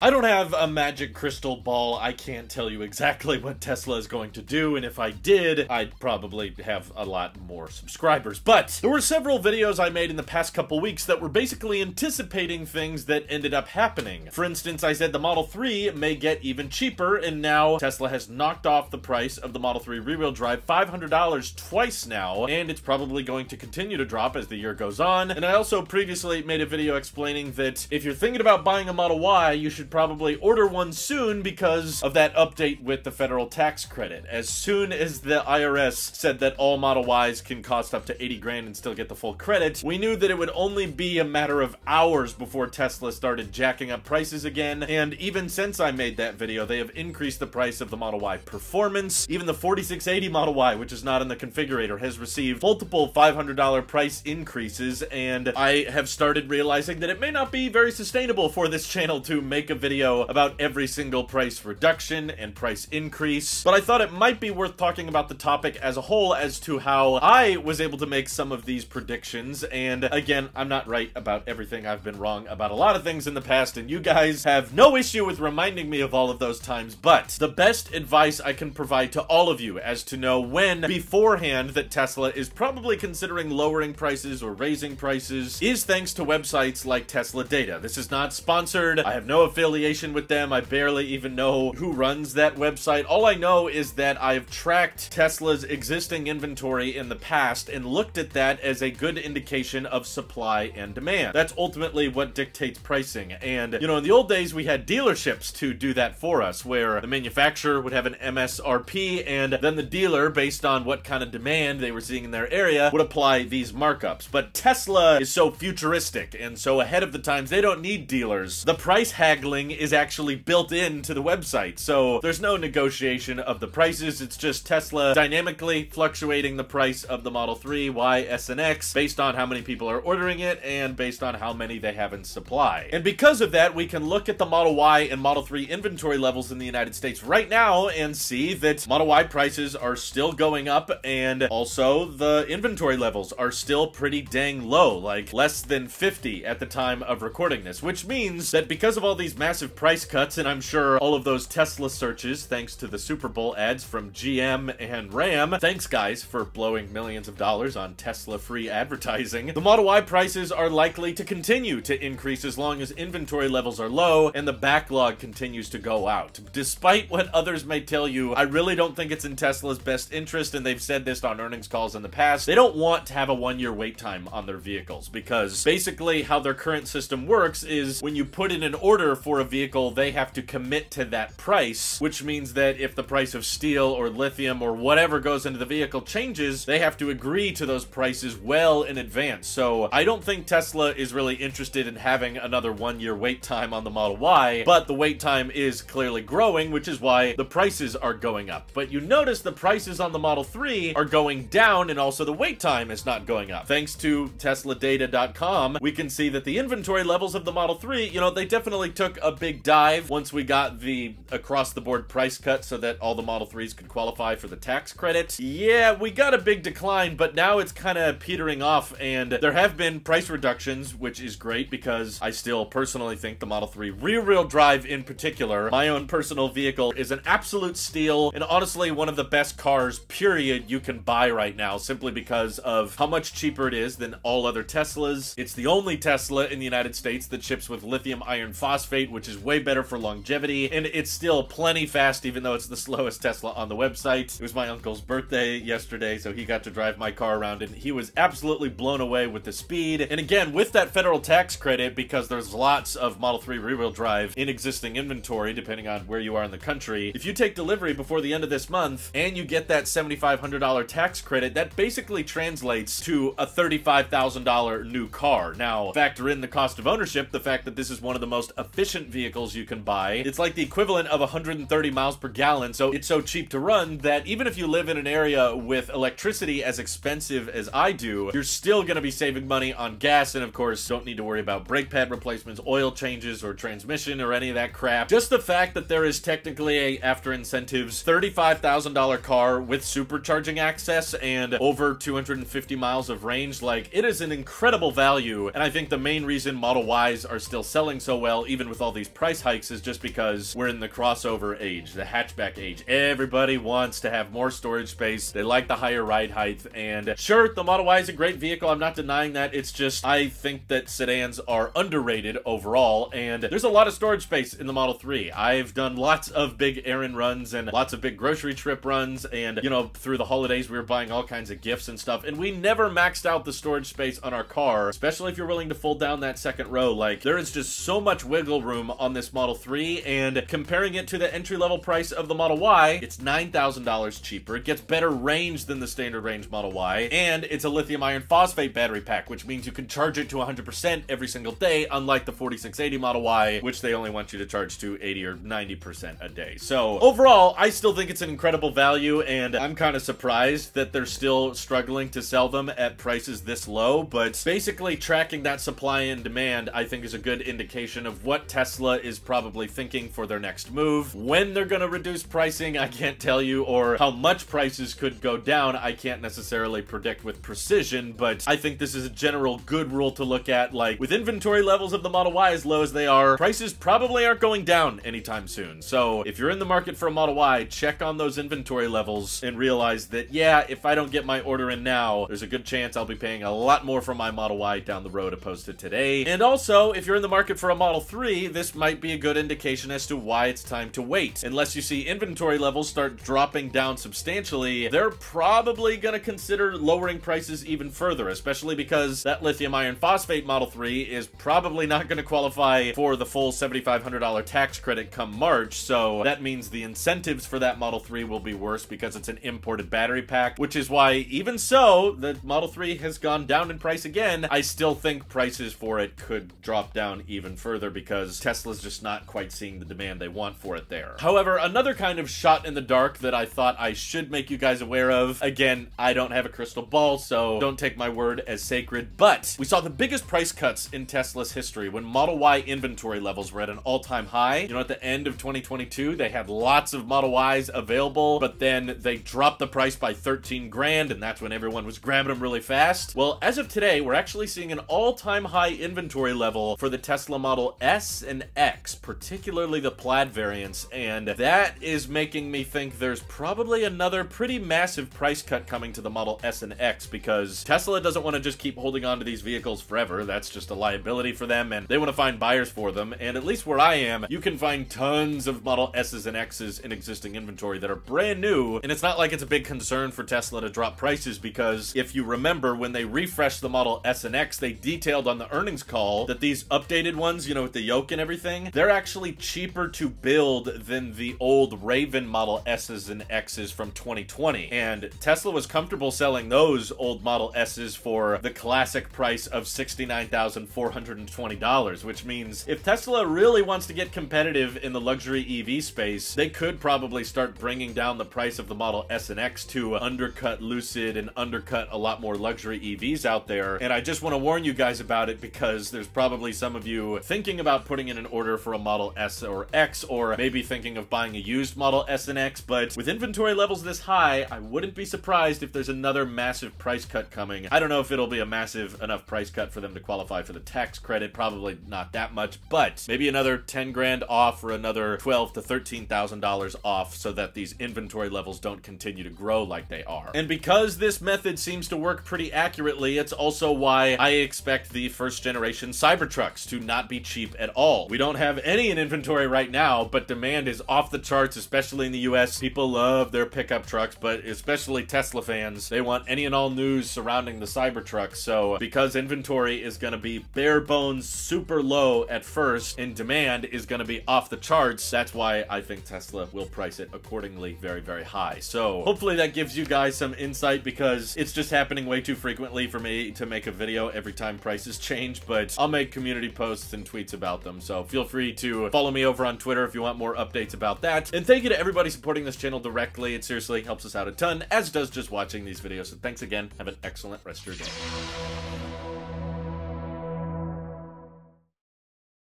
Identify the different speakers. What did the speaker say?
Speaker 1: I don't have a magic crystal ball. I can't tell you exactly what Tesla is going to do, and if I did, I'd probably have a lot more subscribers. But there were several videos I made in the past couple weeks that were basically anticipating things that ended up happening. For instance, I said the Model 3 may get even cheaper, and now Tesla has knocked off the price of the Model 3 rear-wheel drive $500 twice now, and it's probably going to continue to drop as the year goes on. And I also previously made a video explaining that if you're thinking about buying a Model Y, you should probably order one soon because of that update with the federal tax credit. As soon as the IRS said that all Model Ys can cost up to 80 grand and still get the full credit, we knew that it would only be a matter of hours before Tesla started jacking up prices again. And even since I made that video, they have increased the price of the Model Y Performance. Even the 4680 Model Y, which is not in the configurator, has received multiple $500 price increases, and I have started realizing that it may not be very sustainable for this channel to make a video about every single price reduction and price increase, but I thought it might be worth talking about the topic as a whole as to how I was able to make some of these predictions. And again, I'm not right about everything. I've been wrong about a lot of things in the past, and you guys have no issue with reminding me of all of those times. But the best advice I can provide to all of you as to know when beforehand that Tesla is probably considering lowering prices or raising prices is thanks to websites like Tesla Data. This is not sponsored. I have no affiliation with them. I barely even know who runs that website. All I know is that I've tracked Tesla's existing inventory in the past and looked at that as a good indication of supply and demand. That's ultimately what dictates pricing. And, you know, in the old days, we had dealerships to do that for us, where the manufacturer would have an MSRP, and then the dealer, based on what kind of demand they were seeing in their area, would apply these markups. But Tesla is so futuristic and so ahead of the times, they don't need dealers. The price haggling is actually built into the website, so there's no negotiation of the prices. It's just Tesla dynamically fluctuating the price of the Model 3, Y, S, and X based on how many people are ordering it and based on how many they have in supply. And because of that, we can look at the Model Y and Model 3 inventory levels in the United States right now and see that Model Y prices are still going up, and also the inventory levels are still pretty dang low, like less than 50 at the time of recording this, which means that because of all these massive price cuts, and I'm sure all of those Tesla searches, thanks to the Super Bowl ads from GM and Ram, thanks guys for blowing millions of dollars on Tesla free advertising, the Model Y prices are likely to continue to increase as long as inventory levels are low and the backlog continues to go out. Despite what others may tell you, I really don't think it's in Tesla's best interest, and they've said this on earnings calls in the past. They don't want to have a one-year wait time on their vehicles, because basically how their current system works is when you put in an order for a vehicle, they have to commit to that price, which means that if the price of steel or lithium or whatever goes into the vehicle changes, they have to agree to those prices well in advance. So I don't think Tesla is really interested in having another one-year wait time on the Model Y, but the wait time is clearly growing, which is why the prices are going up. But you notice the prices on the Model 3 are going down, and also the wait time is not going up. Thanks to TeslaData.com, we can see that the inventory levels of the Model 3, you know, they definitely took a big dive once we got the across-the-board price cut so that all the Model 3s could qualify for the tax credit. Yeah, we got a big decline, but now it's kind of petering off, and there have been price reductions, which is great because I still personally think the Model 3 rear-wheel drive in particular, my own personal vehicle, is an absolute steal, and honestly one of the best cars, period, you can buy right now, simply because of how much cheaper it is than all other Teslas. It's the only Tesla in the United States that ships with lithium iron phosphate, which is way better for longevity, and it's still plenty fast, even though it's the slowest Tesla on the website. It was my uncle's birthday yesterday, so he got to drive my car around, and he was absolutely blown away with the speed. And again, with that federal tax credit, because there's lots of Model 3 rear-wheel drive in existing inventory, depending on where you are in the country, if you take delivery before the end of this month, and you get that $7,500 tax credit, that basically translates to a $35,000 new car. Now, factor in the cost of ownership, the fact that this is one of the most efficient vehicles you can buy. It's like the equivalent of 130 miles per gallon, so it's so cheap to run that even if you live in an area with electricity as expensive as I do, you're still going to be saving money on gas, and of course, don't need to worry about brake pad replacements, oil changes, or transmission, or any of that crap. Just the fact that there is technically a, after incentives, $35,000 car with supercharging access and over 250 miles of range, like, it is an incredible value, and I think the main reason Model Ys are still selling so well, even with all all these price hikes is just because we're in the crossover age, the hatchback age. Everybody wants to have more storage space. They like the higher ride height, and sure, the Model Y is a great vehicle. I'm not denying that. It's just, I think that sedans are underrated overall, and there's a lot of storage space in the Model 3. I've done lots of big errand runs and lots of big grocery trip runs, and, you know, through the holidays, we were buying all kinds of gifts and stuff, and we never maxed out the storage space on our car, especially if you're willing to fold down that second row. Like, there is just so much wiggle room on this Model 3, and comparing it to the entry-level price of the Model Y, it's $9,000 cheaper. It gets better range than the standard range Model Y, and it's a lithium iron phosphate battery pack, which means you can charge it to 100% every single day, unlike the 4680 Model Y, which they only want you to charge to 80 or 90% a day. So overall, I still think it's an incredible value, and I'm kind of surprised that they're still struggling to sell them at prices this low, but basically tracking that supply and demand, I think, is a good indication of what Tesla is probably thinking for their next move. When they're going to reduce pricing, I can't tell you, or how much prices could go down, I can't necessarily predict with precision, but I think this is a general good rule to look at. Like, with inventory levels of the Model Y as low as they are, prices probably aren't going down anytime soon. So if you're in the market for a Model Y, check on those inventory levels and realize that, yeah, if I don't get my order in now, there's a good chance I'll be paying a lot more for my Model Y down the road opposed to today. And also, if you're in the market for a Model 3, this might be a good indication as to why it's time to wait. Unless you see inventory levels start dropping down substantially, they're probably going to consider lowering prices even further, especially because that lithium iron phosphate Model 3 is probably not going to qualify for the full $7,500 tax credit come March, so that means the incentives for that Model 3 will be worse because it's an imported battery pack, which is why, even so, the Model 3 has gone down in price again. I still think prices for it could drop down even further because Tesla's just not quite seeing the demand they want for it there. However, another kind of shot in the dark that I thought I should make you guys aware of, again, I don't have a crystal ball, so don't take my word as sacred, but we saw the biggest price cuts in Tesla's history when Model Y inventory levels were at an all-time high. You know, at the end of 2022, they had lots of Model Ys available, but then they dropped the price by 13 grand, and that's when everyone was grabbing them really fast. Well, as of today, we're actually seeing an all-time high inventory level for the Tesla Model S and X, particularly the Plaid variants, and that is making me think there's probably another pretty massive price cut coming to the Model S and X, because Tesla doesn't want to just keep holding on to these vehicles forever. That's just a liability for them, and they want to find buyers for them. And at least where I am, you can find tons of Model S's and X's in existing inventory that are brand new, and it's not like it's a big concern for Tesla to drop prices, because if you remember, when they refreshed the Model S and X, they detailed on the earnings call that these updated ones, you know, with the yoke and everything, they're actually cheaper to build than the old Raven Model S's and X's from 2020. And Tesla was comfortable selling those old Model S's for the classic price of $69,420, which means if Tesla really wants to get competitive in the luxury EV space, they could probably start bringing down the price of the Model S and X to undercut Lucid and undercut a lot more luxury EVs out there. And I just want to warn you guys about it, because there's probably some of you thinking about putting in an order for a Model S or X, or maybe thinking of buying a used Model S and X, but with inventory levels this high, I wouldn't be surprised if there's another massive price cut coming. I don't know if it'll be a massive enough price cut for them to qualify for the tax credit, probably not that much, but maybe another 10 grand off or another $12,000 to $13,000 off, so that these inventory levels don't continue to grow like they are. And because this method seems to work pretty accurately, it's also why I expect the first generation Cybertrucks to not be cheap at all. We don't have any in inventory right now, but demand is off the charts, especially in the US. People love their pickup trucks, but especially Tesla fans, they want any and all news surrounding the Cybertruck. So because inventory is going to be bare bones super low at first, and demand is going to be off the charts, that's why I think Tesla will price it accordingly very, very high. So hopefully that gives you guys some insight, because it's just happening way too frequently for me to make a video every time prices change, but I'll make community posts and tweets about them. So feel free to follow me over on Twitter if you want more updates about that. And thank you to everybody supporting this channel directly. It seriously helps us out a ton, as does just watching these videos. So thanks again. Have an excellent rest of your day.